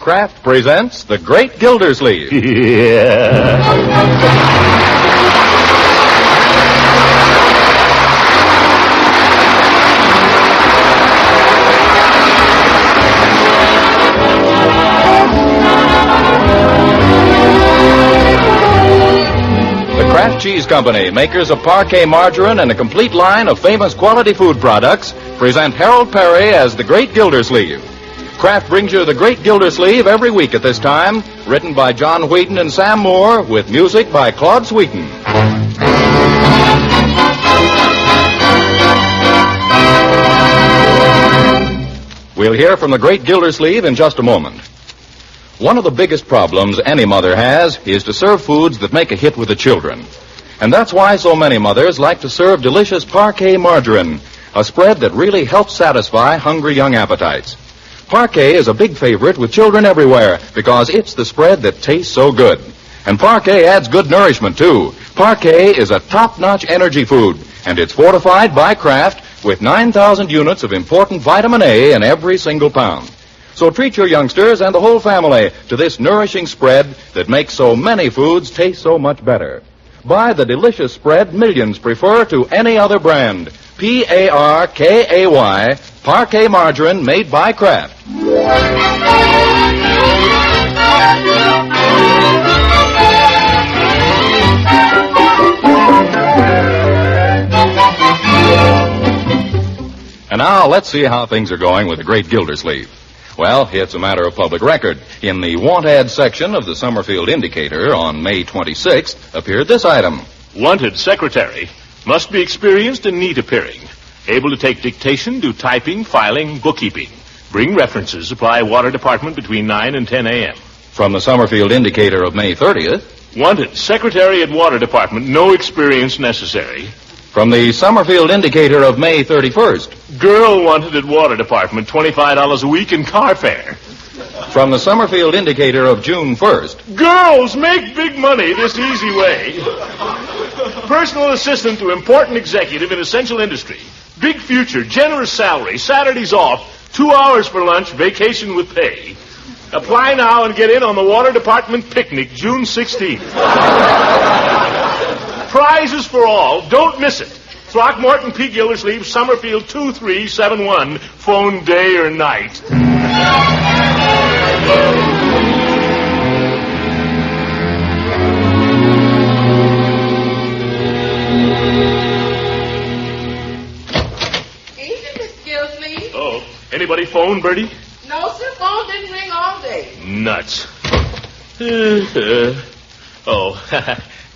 Kraft presents The Great Gildersleeve. Yeah. Kraft Cheese Company, makers of Parquet margarine and a complete line of famous quality food products, present Harold Perry as the Great Gildersleeve. Kraft brings you the Great Gildersleeve every week at this time, written by John Whedon and Sam Moore, with music by Claude Sweeten. We'll hear from the Great Gildersleeve in just a moment. One of the biggest problems any mother has is to serve foods that make a hit with the children. And that's why so many mothers like to serve delicious Parquet margarine, a spread that really helps satisfy hungry young appetites. Parquet is a big favorite with children everywhere because it's the spread that tastes so good. And Parquet adds good nourishment, too. Parquet is a top-notch energy food, and it's fortified by Kraft with 9,000 units of important vitamin A in every single pound. So treat your youngsters and the whole family to this nourishing spread that makes so many foods taste so much better. Buy the delicious spread millions prefer to any other brand. Parkay, Parquet margarine made by Kraft. And now let's see how things are going with the Great Gildersleeve. Well, it's a matter of public record. In the want ad section of the Summerfield Indicator on May 26th appeared this item. Wanted secretary. Must be experienced and neat appearing. Able to take dictation, do typing, filing, bookkeeping. Bring references. Apply water department between 9 and 10 a.m. From the Summerfield Indicator of May 30th. Wanted secretary at water department. No experience necessary. From the Summerfield Indicator of May 31st. Girl wanted at water department, $25 a week in car fare. From the Summerfield Indicator of June 1st. Girls make big money this easy way. Personal assistant to important executive in essential industry. Big future, generous salary, Saturdays off, 2 hours for lunch, vacation with pay. Apply now and get in on the water department picnic, June 16th. Prizes for all. Don't miss it. Throckmorton P. Gildersleeve, Summerfield 2371. Phone day or night. Evening, Miss Gildersleeve. Oh, anybody phone, Bertie? No, sir. Phone didn't ring all day. Nuts.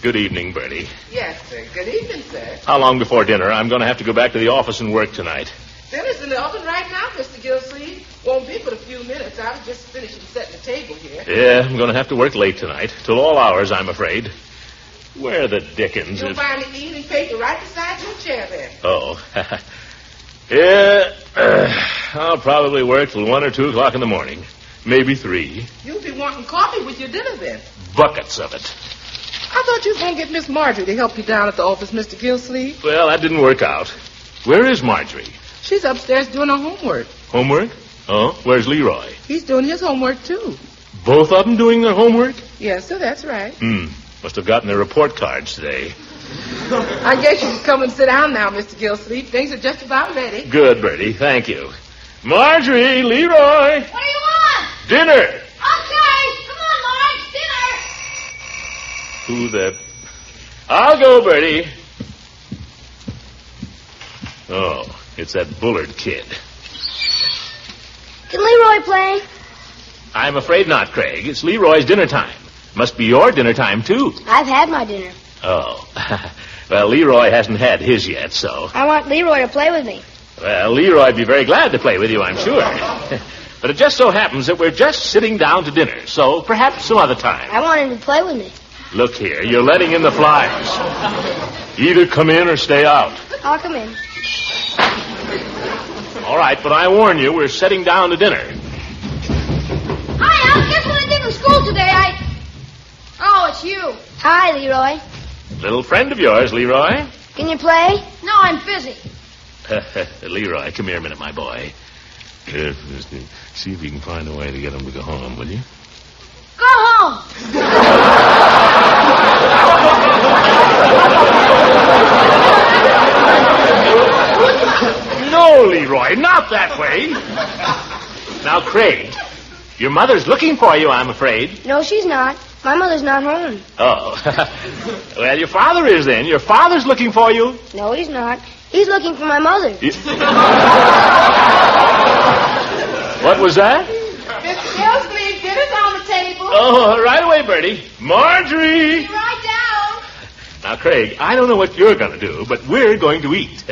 Good evening, Bertie. Yes, sir. Good evening, sir. How long before dinner? I'm going to have to go back to the office and work tonight. Dinner's in the oven right now, Mr. Gildersleeve. Won't be but a few minutes. I was just finishing setting the table here. Yeah, I'm going to have to work late tonight. Till all hours, I'm afraid. Where the dickens You'll is... find the evening paper right beside your chair there. Oh. Yeah, I'll probably work till 1 or 2 o'clock in the morning. Maybe 3. You'll be wanting coffee with your dinner then. Buckets of it. I thought you were going to get Miss Marjorie to help you down at the office, Mr. Gildersleeve. Well, that didn't work out. Where is Marjorie? She's upstairs doing her homework. Homework? Oh, where's Leroy? He's doing his homework, too. Both of them doing their homework? Yes, sir, that's right. Must have gotten their report cards today. I guess you can come and sit down now, Mr. Gildersleeve. Things are just about ready. Good, Bertie. Thank you. Marjorie, Leroy. What do you want? Dinner. Okay. Come on, Marge. Dinner. Who the... I'll go, Bertie. Oh, it's that Bullard kid. Can Leroy play? I'm afraid not, Craig. It's Leroy's dinner time. Must be your dinner time, too. I've had my dinner. Oh. Well, Leroy hasn't had his yet, so... I want Leroy to play with me. Well, Leroy'd be very glad to play with you, I'm sure. But it just so happens that we're just sitting down to dinner, so perhaps some other time. I want him to play with me. Look here, you're letting in the flies. Either come in or stay out. I'll come in. All right, but I warn you, we're sitting down to dinner. Hi, Al. Guess what I did in school today? Oh, it's you. Hi, Leroy. Little friend of yours, Leroy. Can you play? No, I'm busy. Leroy, come here a minute, my boy. Yes, mister. See if you can find a way to get him to go home, will you? Go home. No, Leroy, not that way. Now, Craig, your mother's looking for you, I'm afraid. No, she's not. My mother's not home. Oh. Well, your father is then. Your father's looking for you. No, he's not. He's looking for my mother. What was that? Mr. Gildersleeve, dinner's on the table. Oh, right away, Bertie. Marjorie! Be right down. Now, Craig, I don't know what you're going to do, but we're going to eat.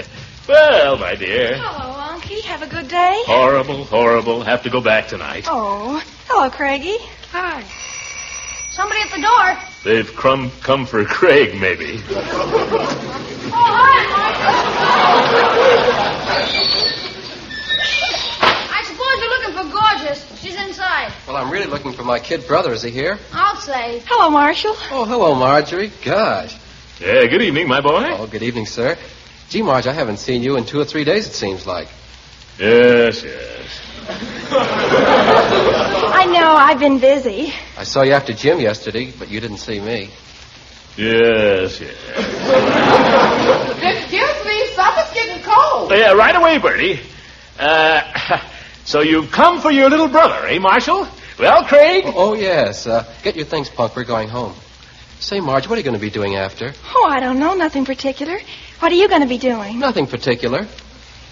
Well, my dear. Hello, Unky. Have a good day? Horrible, horrible. Have to go back tonight. Oh, hello, Craigie. Hi. Somebody at the door. They've come for Craig, maybe. Oh, hi, I suppose you're looking for Gorgeous. She's inside. Well, I'm really looking for my kid brother. Is he here? Outside. Hello, Marshall. Oh, hello, Marjorie. Gosh. Yeah, good evening, my boy. Oh, good evening, sir. Gee, Marge, I haven't seen you in 2 or 3 days, it seems like. Yes. I know, I've been busy. I saw you after gym yesterday, but you didn't see me. Yes. Mr. Gildersleeve, supper's getting cold. Yeah, right away, Bertie. So you've come for your little brother, eh, Marshall? Well, Craig? Oh, yes. Get your things, Punk. We're going home. Say, Marge, what are you going to be doing after? Oh, I don't know. Nothing particular. What are you going to be doing? Nothing particular.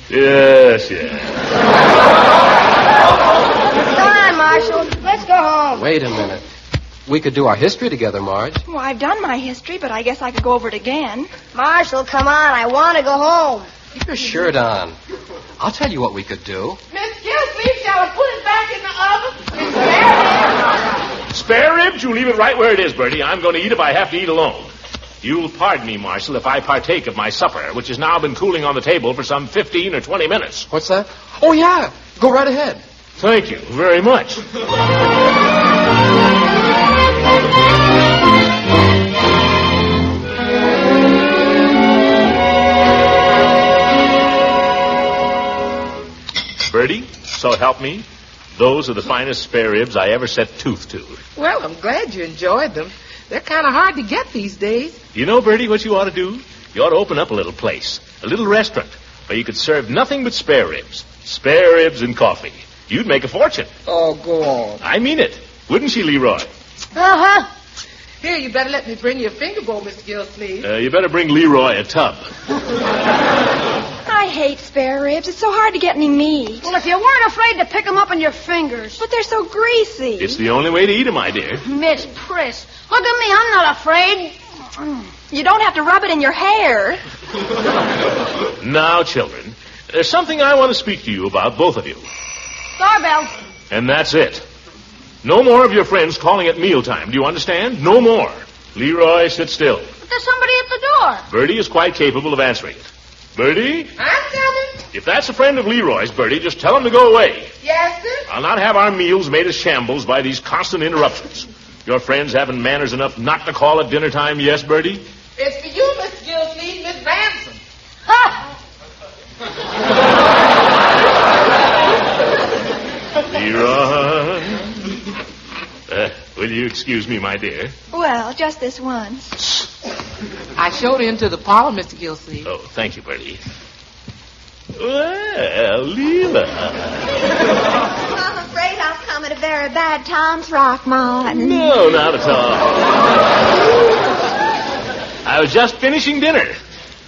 Yes. Come on, Marshall. Let's go home. Wait a minute. We could do our history together, Marge. Well, I've done my history, but I guess I could go over it again. Marshall, come on. I want to go home. Keep your shirt on. I'll tell you what we could do. Mr. Gildersleeve, shall I put it back in the oven? It's there. Spare ribs? You leave it right where it is, Bertie. I'm going to eat if I have to eat alone. You'll pardon me, Marshall, if I partake of my supper, which has now been cooling on the table for some 15 or 20 minutes. What's that? Oh, yeah. Go right ahead. Thank you very much. Bertie, so help me. Those are the finest spare ribs I ever set tooth to. Well, I'm glad you enjoyed them. They're kind of hard to get these days. You know, Bertie, what you ought to do? You ought to open up a little place, a little restaurant, where you could serve nothing but spare ribs. Spare ribs and coffee. You'd make a fortune. Oh, go on. I mean it. Wouldn't she, Leroy? Uh-huh. Here, you better let me bring you a finger bowl, Mr. Gildersleeve. You better bring Leroy a tub. I hate spare ribs. It's so hard to get any meat. Well, if you weren't afraid to pick them up in your fingers. But they're so greasy. It's the only way to eat them, my dear. Miss Priss, look at me. I'm not afraid. You don't have to rub it in your hair. Now, children, there's something I want to speak to you about, both of you. Doorbell. And that's it. No more of your friends calling at mealtime. Do you understand? No more. Leroy, sit still. But there's somebody at the door. Bertie is quite capable of answering it. Bertie? I'm coming. If that's a friend of Leroy's, Bertie, just tell him to go away. Yes, sir? I'll not have our meals made a shambles by these constant interruptions. Your friends haven't manners enough not to call at dinner time, yes, Bertie? It's for you, Mr. Gildersleeve, Miss Ransom. Ha! Leroy. Will you excuse me, my dear? Well, just this once. I showed her into the parlor, Mr. Gildersleeve. Oh, thank you, Bertie. Well, Leela. I'm afraid I've come at a very bad time, Throckmorton. No, not at all. I was just finishing dinner.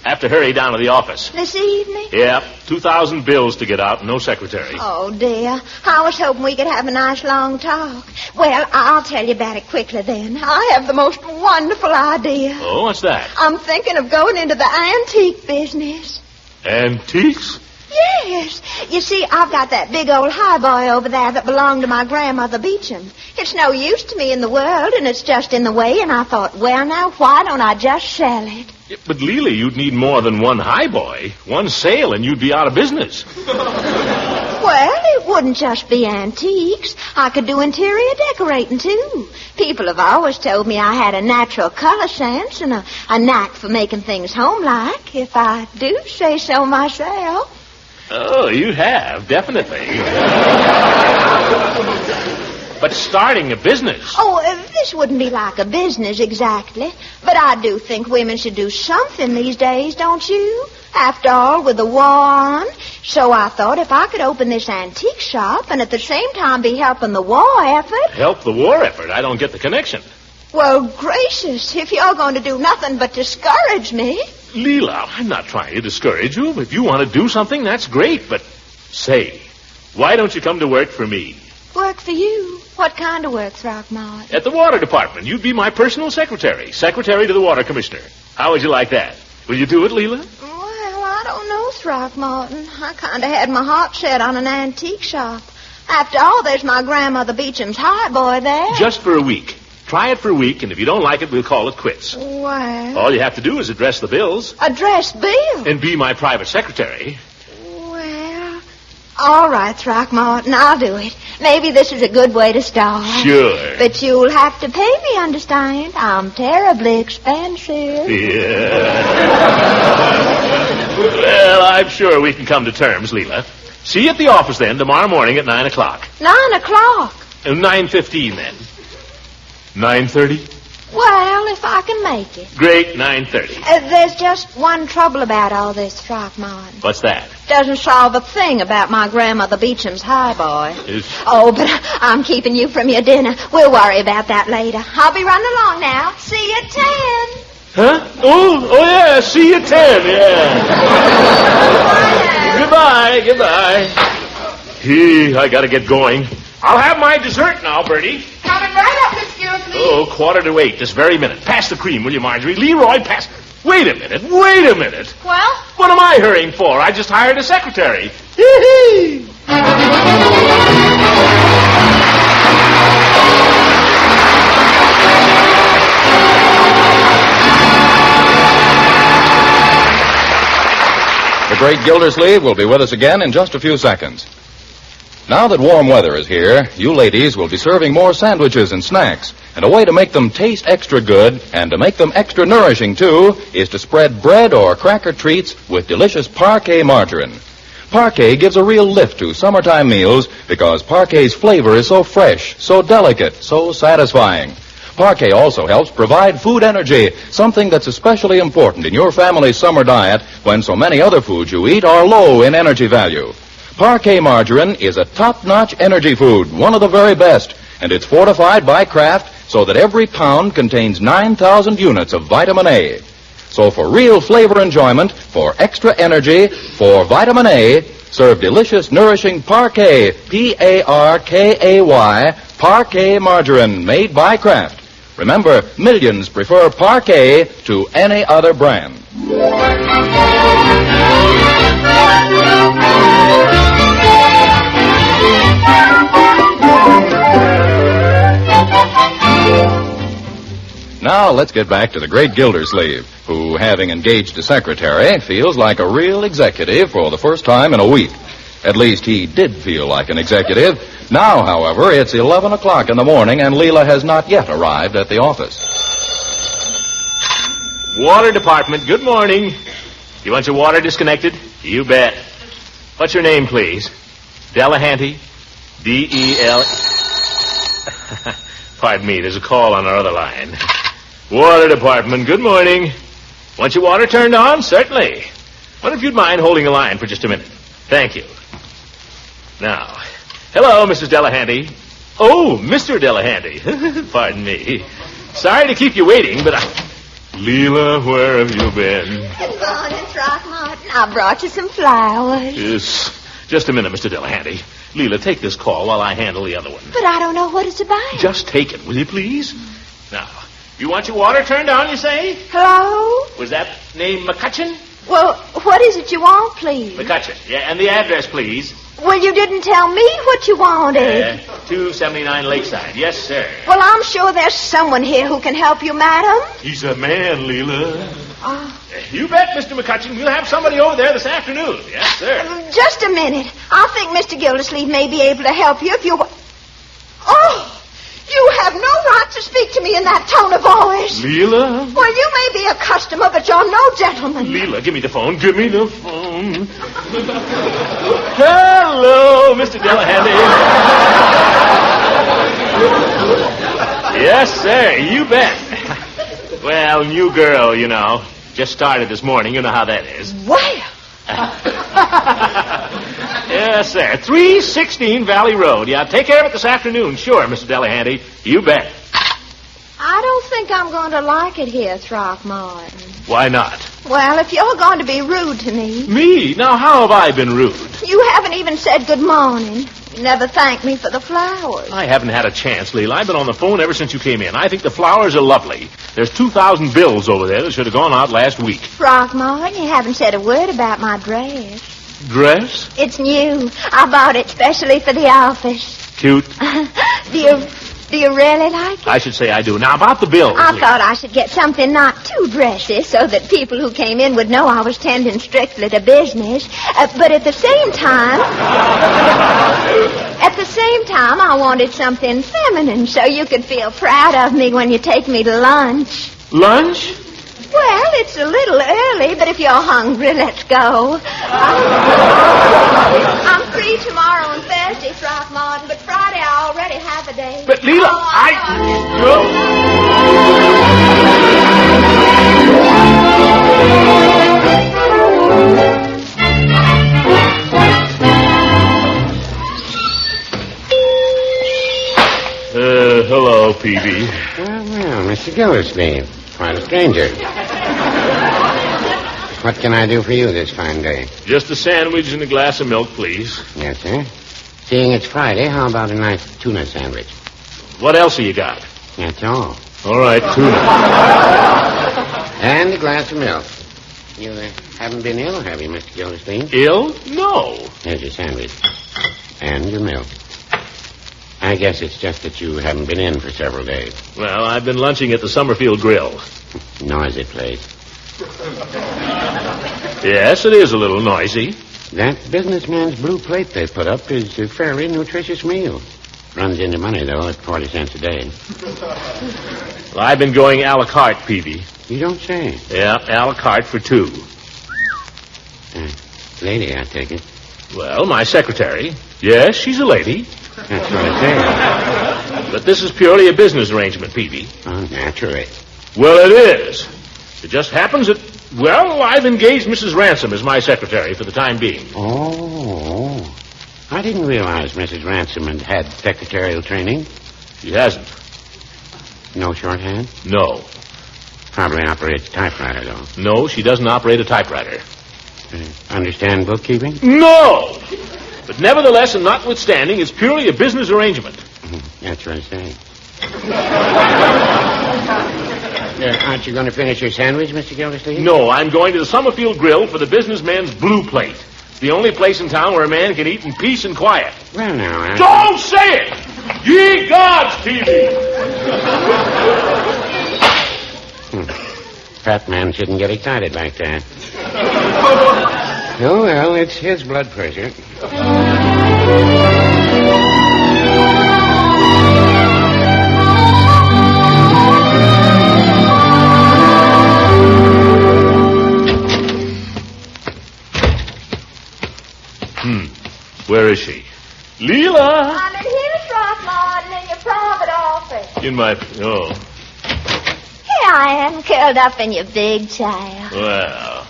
Have to hurry down to the office. This evening? Yeah, 2,000 bills to get out, no secretary. Oh, dear. I was hoping we could have a nice long talk. Well, I'll tell you about it quickly then. I have the most wonderful idea. Oh, what's that? I'm thinking of going into the antique business. Antiques? Yes. You see, I've got that big old highboy over there that belonged to my grandmother Beecham. It's no use to me in the world, and it's just in the way, and I thought, well, now, why don't I just sell it? Yeah, but, Leela, you'd need more than one highboy. One sale, and you'd be out of business. Well, it wouldn't just be antiques. I could do interior decorating, too. People have always told me I had a natural color sense and a knack for making things homelike, if I do say so myself. Oh, you have, definitely. But starting a business. Oh, this wouldn't be like a business exactly, but I do think women should do something these days, don't you? After all, with the war on. So I thought if I could open this antique shop and at the same time be helping the war effort. Help the war effort? I don't get the connection. Well, gracious, if you're going to do nothing but discourage me. Leela, I'm not trying to discourage you. If you want to do something, that's great. But say, why don't you come to work for me? Work for you? What kind of work, Throckmorton? At the water department. You'd be my personal secretary. Secretary to the water commissioner. How would you like that? Will you do it, Leela? Well, I don't know, Throckmorton. I kind of had my heart set on an antique shop. After all, there's my grandmother Beecham's highboy there. Just for a week. Try it for a week, and if you don't like it, we'll call it quits. Well... All you have to do is address the bills. Address bills? And be my private secretary. Well, all right, Throckmorton, I'll do it. Maybe this is a good way to start. Sure. But you'll have to pay me, understand? I'm terribly expensive. Yeah. Well, I'm sure we can come to terms, Leela. See you at the office then, tomorrow morning at 9 o'clock. 9 o'clock? 9:15 then. 9:30? Well, if I can make it. Great, 9:30. There's just one trouble about all this, Throckmorton. What's that? Doesn't solve a thing about my grandmother Beecham's highboy. Is... Oh, but I'm keeping you from your dinner. We'll worry about that later. I'll be running along now. See you at 10. Huh? Oh yeah, see you at 10, yeah. Goodbye. I gotta get going. I'll have my dessert now, Bertie. Coming right up, Miss Gilderdersleeve. Oh, 7:45, this very minute. Pass the cream, will you, Marjorie? Leroy, pass... Wait a minute. Well? What am I hurrying for? I just hired a secretary. Hee-hee! The great Gildersleeve will be with us again in just a few seconds. Now that warm weather is here, you ladies will be serving more sandwiches and snacks. And a way to make them taste extra good and to make them extra nourishing, too, is to spread bread or cracker treats with delicious Parquet margarine. Parquet gives a real lift to summertime meals because Parquet's flavor is so fresh, so delicate, so satisfying. Parquet also helps provide food energy, something that's especially important in your family's summer diet when so many other foods you eat are low in energy value. Parquet margarine is a top-notch energy food, one of the very best, and it's fortified by Kraft so that every pound contains 9,000 units of vitamin A. So for real flavor enjoyment, for extra energy, for vitamin A, serve delicious, nourishing Parquet, P-A-R-K-A-Y, Parquet margarine made by Kraft. Remember, millions prefer Parquet to any other brand. Now, let's get back to the great Gildersleeve, who, having engaged a secretary, feels like a real executive for the first time in a week. At least he did feel like an executive. Now, however, it's 11 o'clock in the morning, and Leela has not yet arrived at the office. Water department, good morning. You want your water disconnected? You bet. What's your name, please? Delahanty? D-E-L... Pardon me, there's a call on our other line. Water department, good morning. Want your water turned on? Certainly. Wonder if you'd mind holding the line for just a minute. Thank you. Now, hello, Mrs. Delahanty. Oh, Mr. Delahanty. Pardon me. Sorry to keep you waiting, but Leela, where have you been? Good morning, Throckmorton. I brought you some flowers. Yes. Just a minute, Mr. Delahanty. Leela, take this call while I handle the other one. But I don't know what it's about. Just take it, will you, please? Now, you want your water turned on, you say? Hello? Was that name McCutcheon? Well, what is it you want, please? McCutcheon. Yeah, and the address, please. Well, you didn't tell me what you wanted. 279 Lakeside. Yes, sir. Well, I'm sure there's someone here who can help you, madam. He's a man, Leela. You bet, Mr. McCutcheon. We'll have somebody over there this afternoon. Yes, sir. Just a minute. I think Mr. Gildersleeve may be able to help you if you... Oh! You have no right to speak to me in that tone of voice. Leela? Well, you may be a customer, but you're no gentleman. Leela, give me the phone. Give me the phone. Hello, Mr. Delahanty. Yes, sir, you bet. Well, new girl, you know. Just started this morning. You know how that is. Well, Yes, sir. 316 Valley Road. Yeah, take care of it this afternoon. Sure, Mr. Delahanty. You bet. I don't think I'm going to like it here, Throckmorton. Why not? Well, if you're going to be rude to me. Me? Now, how have I been rude? You haven't even said good morning. You never thanked me for the flowers. I haven't had a chance, Leela. I've been on the phone ever since you came in. I think the flowers are lovely. There's 2,000 bills over there that should have gone out last week. Throckmorton, you haven't said a word about my dress. Dress? It's new. I bought it specially for the office. Cute. Do you really like it? I should say I do. Now, about the bills. I thought I should get something not too dressy so that people who came in would know I was tending strictly to business. But at the same time, I wanted something feminine so you could feel proud of me when you take me to lunch. Lunch? Well, it's a little early, but if you're hungry, let's go. I'm free tomorrow and Thursday, Throckmorton, but Friday I already have a day. But, Leela, hello, Peavy. Well, Mr. Gildersleeve. Quite a stranger. What can I do for you this fine day? Just a sandwich and a glass of milk, please. Yes, sir. Seeing it's Friday, how about a nice tuna sandwich? What else have you got? That's all. All right, tuna. And a glass of milk. You haven't been ill, have you, Mr. Gildersleeve? Ill? No. Here's your sandwich. And your milk. I guess it's just that you haven't been in for several days. Well, I've been lunching at the Summerfield Grill. Noisy place. Yes, it is a little noisy. That businessman's blue plate they put up is a fairly nutritious meal. Runs into money, though, at 40 cents a day. Well, I've been going a la carte, Peavy. You don't say. Yeah, a la carte for two. Lady, I take it. Well, my secretary. Yes, she's a lady. That's what I say. But this is purely a business arrangement, Peavy. Oh, naturally. Well, it is. It just happens that, well, I've engaged Mrs. Ransom as my secretary for the time being. Oh. I didn't realize Mrs. Ransom had secretarial training. She hasn't. No shorthand? No. Probably operates a typewriter, though. No, she doesn't operate a typewriter. Understand bookkeeping? No! But nevertheless, and notwithstanding, it's purely a business arrangement. That's what I say. Aren't you going to finish your sandwich, Mr. Gildersleeve? No, I'm going to the Summerfield Grill for the businessman's blue plate. The only place in town where a man can eat in peace and quiet. Well, now, Don't say it! Ye gods, Peavy! Fat man shouldn't get excited like that. Oh, well, it's his blood pressure. Where is she? Leela! I'm in here, Throckmorton, in your private office. In my... Oh. Here I am, curled up in your big chair. Well...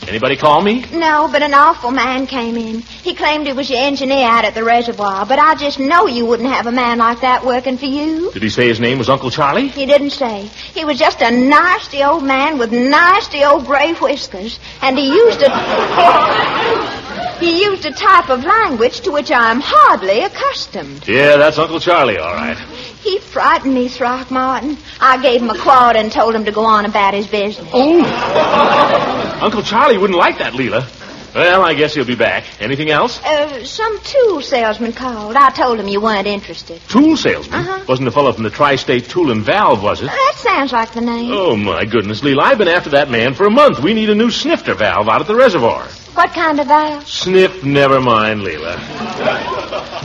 Anybody call me? No, but an awful man came in. He claimed he was your engineer out at the reservoir, but I just know you wouldn't have a man like that working for you. Did he say his name was Uncle Charlie? He didn't say. He was just a nasty old man with nasty old gray whiskers, and he used a type of language to which I'm hardly accustomed. Yeah, that's Uncle Charlie, all right. He frightened me, Throckmorton. I gave him a quart and told him to go on about his business. Oh! Uncle Charlie wouldn't like that, Leela. Well, I guess he'll be back. Anything else? Some tool salesman called. I told him you weren't interested. Tool salesman? Uh-huh. Wasn't the fellow from the Tri-State Tool and Valve, was it? That sounds like the name. Oh, my goodness, Leela, I've been after that man for a month. We need a new snifter valve out at the reservoir. What kind of valve? Sniff, never mind, Leela.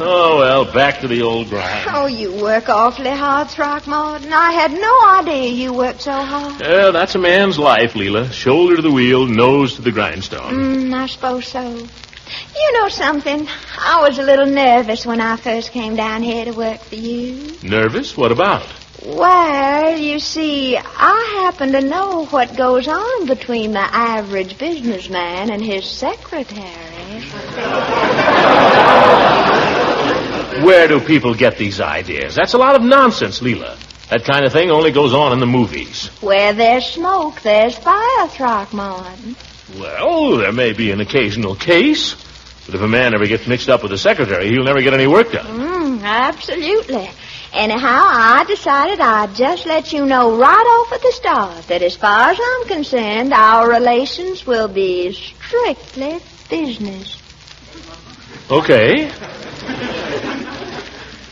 Oh, well, back to the old grind. Oh, you work awfully hard, Throckmorton. I had no idea you worked so hard. Yeah, that's a man's life, Leela. Shoulder to the wheel, nose to the grindstone. I suppose so. You know something? I was a little nervous when I first came down here to work for you. Nervous? What about? Well, you see, I happen to know what goes on between the average businessman and his secretary. Where do people get these ideas? That's a lot of nonsense, Leela. That kind of thing only goes on in the movies. Where there's smoke, there's fire, Throckmorton. Well, there may be an occasional case, but if a man ever gets mixed up with a secretary, he'll never get any work done. Absolutely. Anyhow, I decided I'd just let you know right off at the start that as far as I'm concerned, our relations will be strictly business. Okay.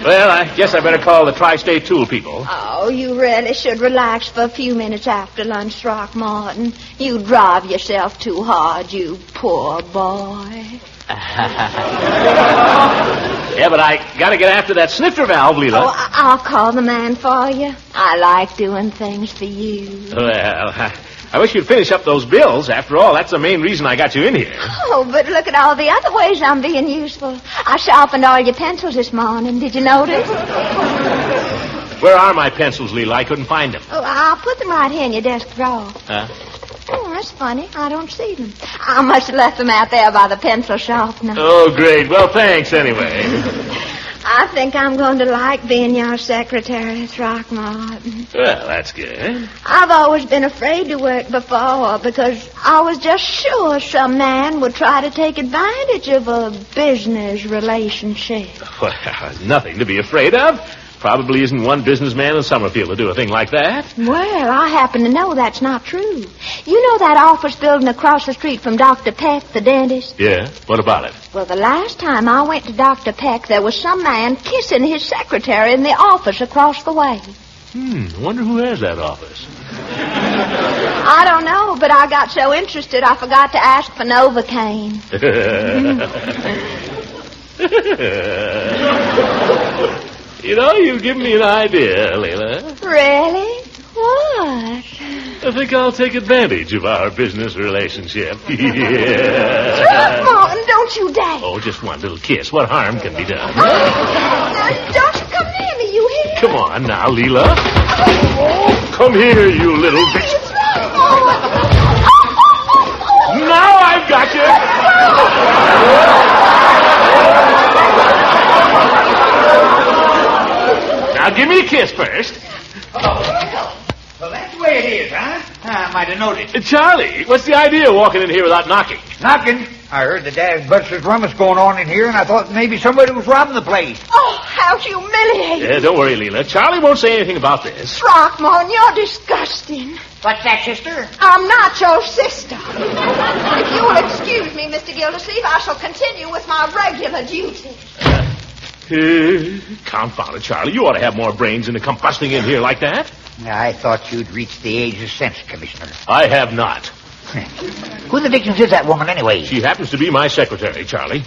Well, I guess I better call the Tri-State Tool people. Oh, you really should relax for a few minutes after lunch, Throckmorton. You drive yourself too hard, you poor boy. Yeah, but I gotta get after that snifter valve, Leela. Oh, I'll call the man for you. I like doing things for you. Well, I wish you'd finish up those bills. After all, that's the main reason I got you in here. Oh, but look at all the other ways I'm being useful. I sharpened all your pencils this morning. Did you notice? Where are my pencils, Leela? I couldn't find them. Oh, I'll put them right here in your desk drawer. Huh? Oh, that's funny. I don't see them. I must have left them out there by the pencil sharpener. Oh, great. Well, thanks anyway. I think I'm going to like being your secretary, Throckmorton. Well, that's good. I've always been afraid to work before because I was just sure some man would try to take advantage of a business relationship. Well, nothing to be afraid of. Probably isn't one businessman in Summerfield to do a thing like that. Well, I happen to know that's not true. You know that office building across the street from Dr. Peck, the dentist? Yeah? What about it? Well, the last time I went to Dr. Peck, there was some man kissing his secretary in the office across the way. I wonder who has that office. I don't know, but I got so interested I forgot to ask for Novocaine. You know, you've given me an idea, Leila. Really? What? I think I'll take advantage of our business relationship. Throckmorton, don't you dare. Oh, just one little kiss. What harm can be done? Now, don't you come near me, you hear? Come on now, Leila. Oh, come here, you little bitch. Now I've got you. Now give me a kiss first. Well, that's the way it is, huh? I might have noticed. Charlie, what's the idea of walking in here without knocking? Knocking? I heard the Dad Buster's rummage going on in here, and I thought maybe somebody was robbing the place. Oh, how humiliating. Yeah, don't worry, Leila. Charlie won't say anything about this. Throckmorton, you're disgusting. What's that, sister? I'm not your sister. If you will excuse me, Mr. Gildersleeve, I shall continue with my regular duties. Confound it, Charlie. You ought to have more brains than to come busting in here like that. I thought you'd reached the age of sense, Commissioner. I have not. Who the dickens is that woman, anyway? She happens to be my secretary, Charlie.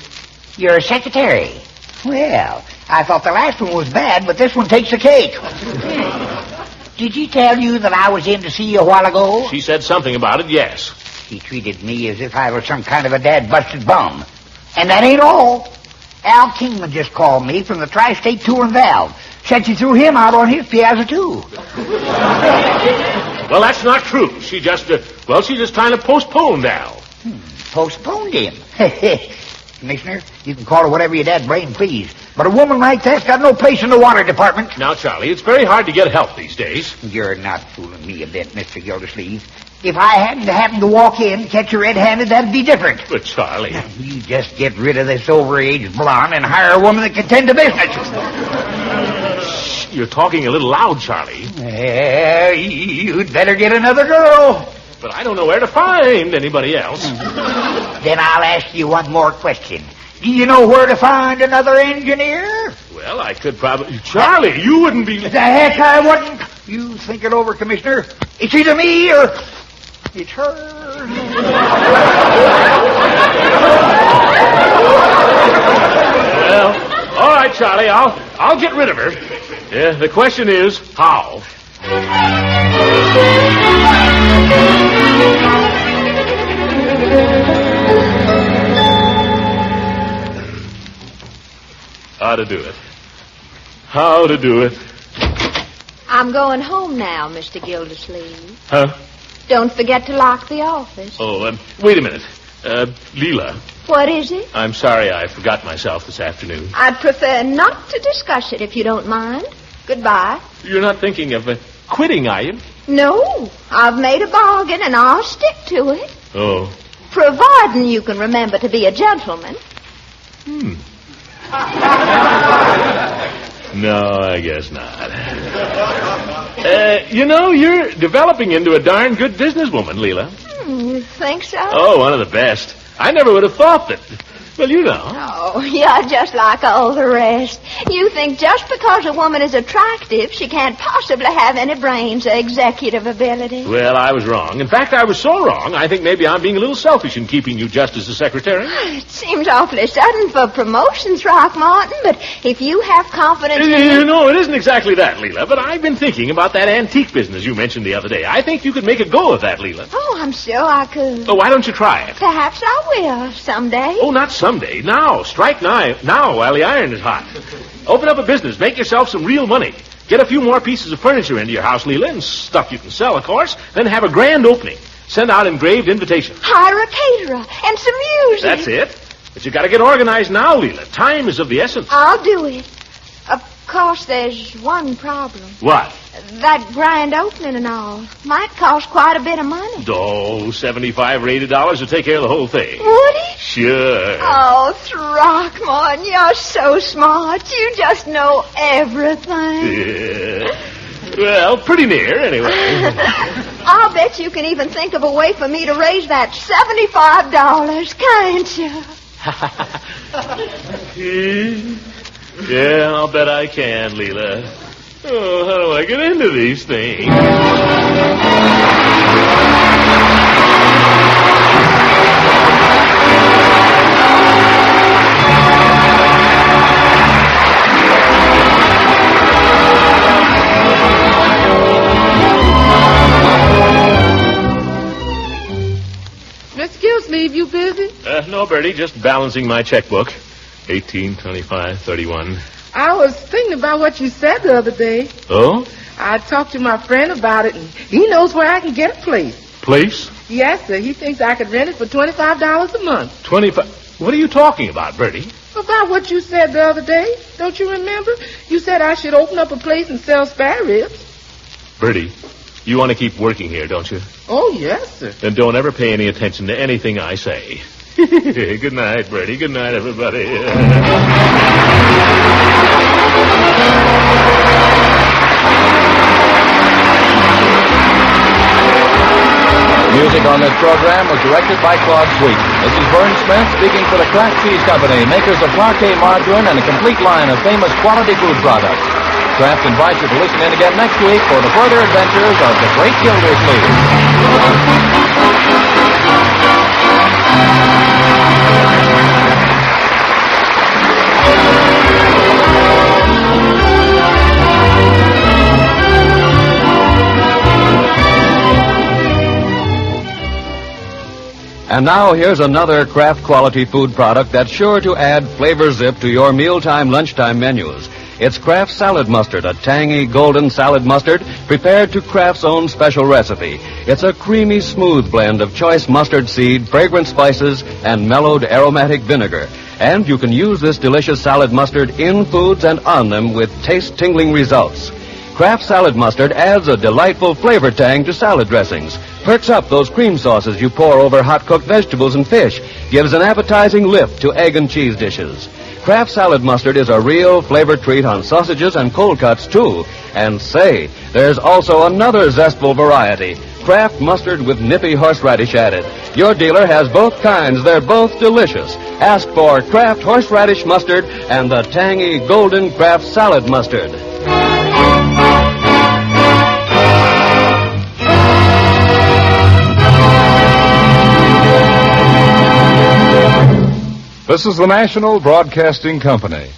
You're a secretary? Well, I thought the last one was bad, but this one takes the cake. Did she tell you that I was in to see you a while ago? She said something about it, yes. She treated me as if I was some kind of a dad-busted bum. And that ain't all. Al Kingman just called me from the Tri-State Tour and Valve. Said she threw him out on his piazza, too. Well, that's not true. She just kind of postponed Al. Postponed him. Commissioner, you can call her whatever your dad brain please. But a woman like that's got no place in the water department. Now, Charlie, it's very hard to get help these days. You're not fooling me a bit, Mr. Gildersleeve. If I hadn't happened to walk in, catch you red-handed, that'd be different. But, Charlie... You just get rid of this overaged blonde and hire a woman that can tend to business. Shh, you're talking a little loud, Charlie. You'd better get another girl. But I don't know where to find anybody else. Then I'll ask you one more question. Do you know where to find another engineer? Well, I could probably... Charlie, you wouldn't be... The heck I wouldn't. You think it over, Commissioner. It's either me or... It's her. Well, right, Charlie. I'll get rid of her. Yeah, the question is, how? How to do it. How to do it. I'm going home now, Mr. Gildersleeve. Huh? Don't forget to lock the office. Oh, wait a minute. Leela. What is it? I'm sorry I forgot myself this afternoon. I'd prefer not to discuss it if you don't mind. Goodbye. You're not thinking of quitting, are you? No, I've made a bargain and I'll stick to it. Oh. Providing you can remember to be a gentleman. No, I guess not. You're developing into a darn good businesswoman, Leela. You think so? Oh, one of the best. I never would have thought that. Well, you know. Oh, you're just like all the rest. You think just because a woman is attractive, she can't possibly have any brains or executive ability. Well, I was wrong. In fact, I was so wrong, I think maybe I'm being a little selfish in keeping you just as a secretary. It seems awfully sudden for promotion, Throckmorton, but if you have confidence in me... No, it isn't exactly that, Leela, but I've been thinking about that antique business you mentioned the other day. I think you could make a go of that, Leela. Oh, I'm sure I could. Oh, why don't you try it? Perhaps I will someday. Oh, not someday. Now. Strike now while the iron is hot. Open up a business. Make yourself some real money. Get a few more pieces of furniture into your house, Leela, and stuff you can sell, of course. Then have a grand opening. Send out engraved invitations. Hire a caterer and some music. That's it. But you got to get organized now, Leela. Time is of the essence. I'll do it. Of course, there's one problem. What? That grand opening and all might cost quite a bit of money. Oh, $75 or $80 to take care of the whole thing. Would it? Sure. Oh, Throckmorton, you're so smart. You just know everything. Yeah. Well, pretty near, anyway. I'll bet you can even think of a way for me to raise that $75, can't you? Yeah, I'll bet I can, Leela. Oh, how do I get into these things? Mr. Gildersleeve, you busy? No, Bertie, just balancing my checkbook. 18, 25, 31. I was thinking about what you said the other day. Oh? I talked to my friend about it, and he knows where I can get a place. Place? Yes, sir. He thinks I could rent it for $25 a month. 25? What are you talking about, Bertie? About what you said the other day. Don't you remember? You said I should open up a place and sell spare ribs. Bertie, you want to keep working here, don't you? Oh, yes, sir. Then don't ever pay any attention to anything I say. Good night, Bertie. Good night, everybody. Music on this program was directed by Claude Sweet. This is Vern Smith speaking for the Kraft Cheese Company, makers of parquet margarine and a complete line of famous quality food products. Kraft invites you to listen in again next week for the further adventures of the Great Gildersleeve. And now here's another Kraft quality food product that's sure to add flavor zip to your mealtime, lunchtime menus. It's Kraft Salad Mustard, a tangy golden salad mustard prepared to Kraft's own special recipe. It's a creamy, smooth blend of choice mustard seed, fragrant spices, and mellowed aromatic vinegar. And you can use this delicious salad mustard in foods and on them with taste-tingling results. Kraft Salad Mustard adds a delightful flavor tang to salad dressings, perks up those cream sauces you pour over hot-cooked vegetables and fish, gives an appetizing lift to egg and cheese dishes. Kraft Salad Mustard is a real flavor treat on sausages and cold cuts, too. And say, there's also another zestful variety, Kraft Mustard with nippy horseradish added. Your dealer has both kinds. They're both delicious. Ask for Kraft Horseradish Mustard and the tangy golden Kraft Salad Mustard. This is the National Broadcasting Company.